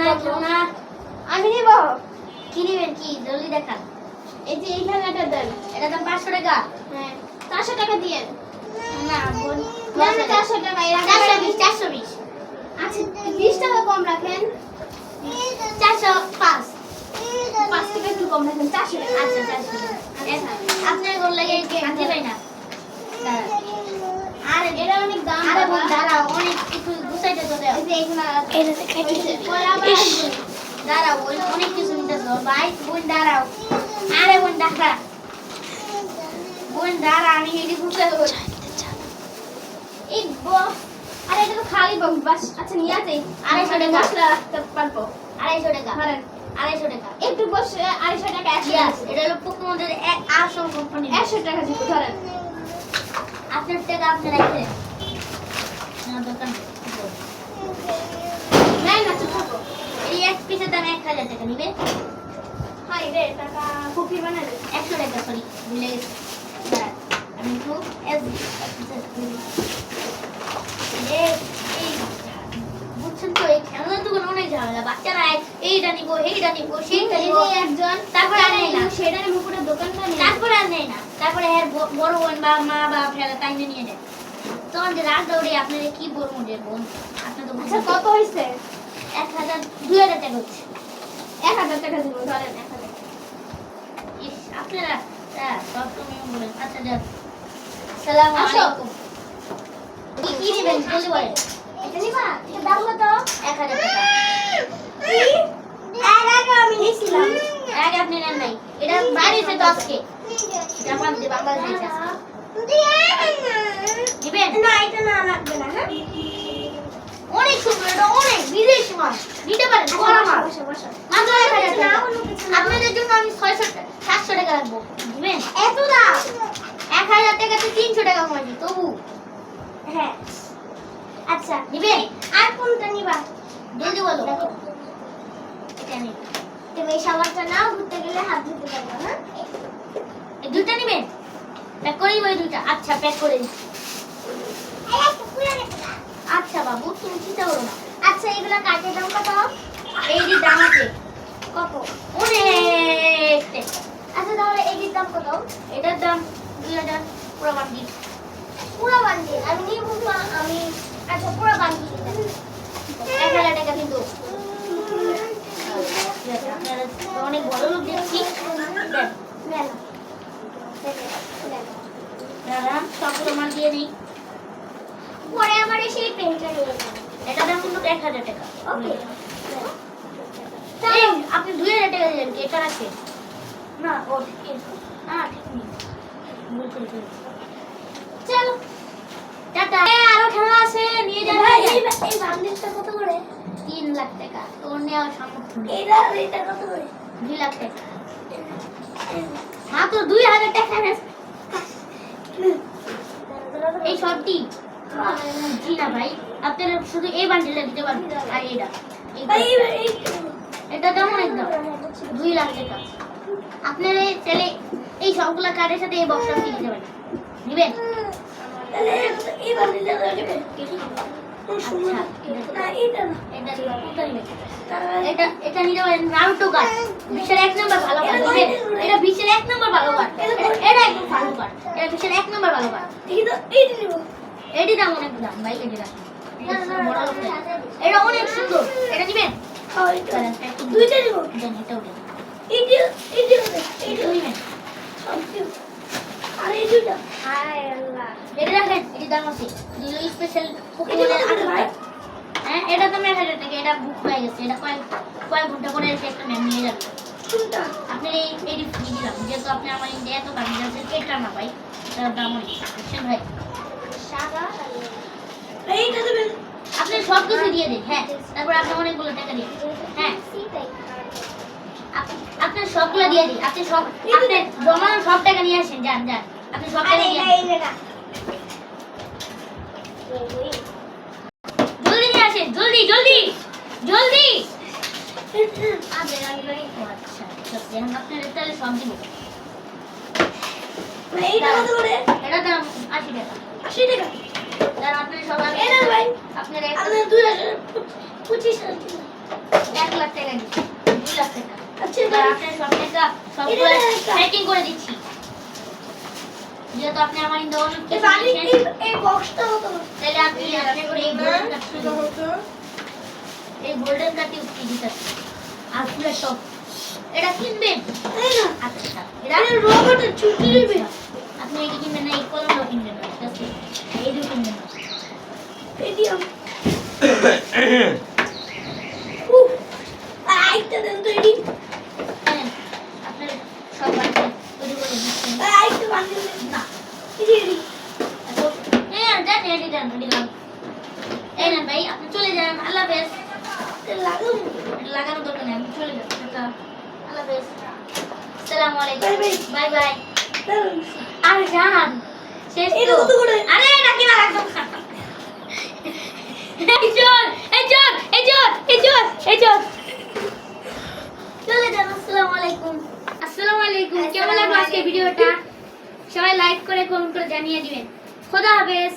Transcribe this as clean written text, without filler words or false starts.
না আমি নিব। কি নেবেন কি জলদি দেখান। এই যে এই খেলনাটা দেন। এটা দাম 500 টাকা। হ্যাঁ 400 টাকা দিয়েন। না বোন না না 400 টাকা এর 420 আচ্ছা 20 টাকা কম রাখেন। 405 5 টাকা একটু কম রাখেন 400 টাকা। আচ্ছা 400 আপনার গোল লাগে আনতে পাই না। আরে এটা অনেক দাম। আরে বোন দাঁড়াও অনেক একটু গুছাইতে তো দাও। এই যে এইগুলা এটা দেখাইতে পরে আবার আসবেন। দাঁড়াও ওই অনেক কিছু নিতেছো ভাই বোন দাঁড়াও। আরে বোন দাঁড়া বোন দাঁড়া আমি এটি গুছাবো। এই বক্স আরে এটা তো খালি বক্স বাস। আচ্ছা নিয়ে যাই 250 টাকা। মশলা রাখতে পারবো। 250 টাকা ধরেন 250 টাকা। একটু বসে 250 টাকা Yes, এটা হলো পোকোমনের এক আসল কোম্পানি। 100 টাকা দিব ধরেন। আপনার টাকা আপনি রাখেন না দোকান নাই না চুপ থাকো। এই এক পিসের দাম 1000 টাকা নিবে। হাই রে টাকা কপি বানালে 100 টাকা সরি ভুলে গেছি। দাঁড়ান, আমি একটু বুঝছেন তো এই খেলনার দোকান অনেক ঝামেলা। বাচ্চারা এইটা নিবো সেইটা এই নিবো যে একজন তারপরে আর নেই না। সেটা নিব পুরো দোকানটা নিয়ে তারপরে আর নেই না। তারপরে এর বড় বোন বা মা বা ফেলা টাইমে নিয়ে যায়। তখন যে রাত দৌড়ে আপনাদের কি বলবো যে বোন আপনি তো আচ্ছা কত হইছে 1000 2000 টাকা হচ্ছে। 1000 টাকা দিব ধরেন 1000 ইস আপনারা সব সময় বলেন। আচ্ছা যাক আসসালামু আসো। আলাইকুম। কি নেবেন জলদি বলেন। এটা নিবা এটা দাম কত 1000 টাকা। এর আগে আমি নিছিলাম এর আগে আপনি নেন নাই। এটা বাড়িতে 10 কে এটা আমাদের বাংলাদেশে আছে। দিবেন না এটা না লাগবে না হ্যাঁ অনেক সুন্দর এটা অনেক বিদেশি মাছ নিতে পারেন কড়া মাছ বসে বসে মাত্র 1000 না টাকা। অন্য কিছু না আপনাদের জন্য আমি 700 টাকা রাখবো দিবেন। এত দাম 1000 টাকাতে 300 টাকা কমাই দিই তবু হ্যাঁ আচ্ছা দিবেন। আর কোনটা নিবা জলদি বলো। দেখো এটা নিন। তুমি এই সাবানটা নাও ঘুরতে গেলে হাত ধুতে পারবে হ্যাঁ এই দুইটা নেবেন প্যাক করে দিই দুইটা। আচ্ছা প্যাক করে দিই। আচ্ছা বাবু তুমি চিন্তা করো না। আচ্ছা এগুলা কাটের দাম কত এই যে দাম আছে কত অনেক টাকা। আচ্ছা তাহলে এটির দাম কত এটার দাম 2000 পুরো বান্ডিল। পুরো বান্ডিল আমি নিব না আমি আচ্ছা পুরো বান্ডিল 1000 টাকা কিন্তু ঠিক আছে, আপনারা তো অনেক বড় লোক দেখছি। দেন, নেন দাদা সবগুলো মাল দিয়ে দিই। পরে আবার এসে এই পেনটা নিয়ে যাবেন এটার দাম কিন্তু 1000 টাকা। ওকে এই, আপনি 2000 টাকা দিলেন কি এটা আছে না ও ঠিক আছে। না ঠিক নেই ভুল করে ফেলেছি। চলো টাটা। আরো খেলা আছে নিয়ে যান। এই বান্ডিলটা কত করে 3 লাখ টাকা তোর নেওয়ার সামর্থ্য নেই। এটা কত করে 2 লাখ টাকা মাত্র 2000 টাকা নেন। এই সবটি জি না ভাই আপনারা শুধু এই বান্ডিলটা দিতে পারবেন আর এটা এটা দাম অনেক দাম 2 লাখ টাকা। আপনারা তাহলে এই সবগুলা কার্ডের সাথে এই বক্সটা কিনে দিতে পারেন নেবেন। এই বান্ডিলটা দেবে আচ্ছা না এটা না এটা কোনটা নেবেন? এটা নিতে পারেন নারুটো কার্ড বিশ্বের 1 নম্বর ভালো কার্ড নেবেন। এটা বিশ্বের 1 নম্বর ভালো কার্ড। এটা একদম ভালো কার্ড। এটা বিশ্বের 1 নম্বর ভালো কার্ড। এইটা নিব এটি দাম অনেক দাম ভাই এটি দাম বড় লোক না। এটা অনেক সুন্দর এটা নেবেন। দুইটা নিব দেন এটাও দেন এইটা এটাও নেবেন। আর এই দুইটা হায় আল্লাহ এটা দেখেন এটি দাম আছে দুটো স্পেশাল পোকেমনের আঠারোটা। হ্যাঁ এটা তো 1000 টাকা। এটা বুক হয়ে গেছে। এটা কয়েক ঘন্টা পরে এসে একটা ম্যাম নিয়ে যাবে। কোনটা আপনি এই ফ্রি দিলাম যেহেতু আপনি আমার ইন্ডিয়া এত দামি যাচ্ছেন এটা না ভাই এটার দাম অনেক বুঝছেন ভাই। সাদা এইটা দেবেন আপনি সব কিছু দিয়ে দিন। হ্যাঁ তারপর আপনি অনেকগুলো টাকা দিন। হ্যাঁ আপনার সবগুলো দিয়ে দিন। আপনি সব আপনি জমানো সব টাকা নিয়ে আসেন যান যান আপনি সব টাকা নিয়ে আসেন। জলদি নিয়ে আসেন জলদি জলদি জলদি। ও আচ্ছা ঠিক আছে এখন আপনার তাহলে সব দিব। এইটা কত করে এটা দাম 80 টাকা। 80 টাকা দাম আপনার সব এটা ভাই আপনার আপনার 2025 1 লাখ টাকা দিচ্ছি, 2 লাখ টাকা। আচ্ছা এবার আপনার সব টাকা সবগুলো প্যাকিং করে দিচ্ছি। যেহেতু আপনি আমার ইন্দো অনেক এই কিছু বাড়ি দিয়েছেন, এই বক্সটা কত? তাহলে আপনি করে এই গোল্ডেন কার্ড, এই গোল্ডেন কার্ডটি উঠিয়ে দিতে হবে। আর পুরো সব এটা কিনবেন। এই না আচ্ছা এটা রোবটের ছুটি দিবে। আপনি এটি কিনবেন না, এই কলমটা কিনবেন না, just এই দুটো কিনবেন না। পেটিএম আইটা দেন তো এডি হ্যাঁ, আপনার সব বাড়িতে তৈরি করে দিচ্ছেন। আইটা বানিয়ে না, এডি এডি হ্যাঁ দেন এটি দেন, এটি দেন। এই নেন ভাই, আপনি চলে যান, আল্লাহ হাফেজ। লাগাম এটা লাগানোর দরকার নেই, আপনি চলে যান, টাটা, আল্লাহ হাফেজ, আসসালামু আলাইকুম, Bye bye. Bye bye. দারুন আর জান শেষ এটা তো। কত করে? আরে এটা কি না রাখো। এই চোর, এই চোর, এই চোর, এই চোর, এই চোর। চলে যান, আসসালামু আলাইকুম। আসসালামু আলাইকুম, কেমন লাগলো আজকে ভিডিওটা? সবাই লাইক করে কমেন্ট করে জানিয়ে দিবেন। খোদা হাফেজ।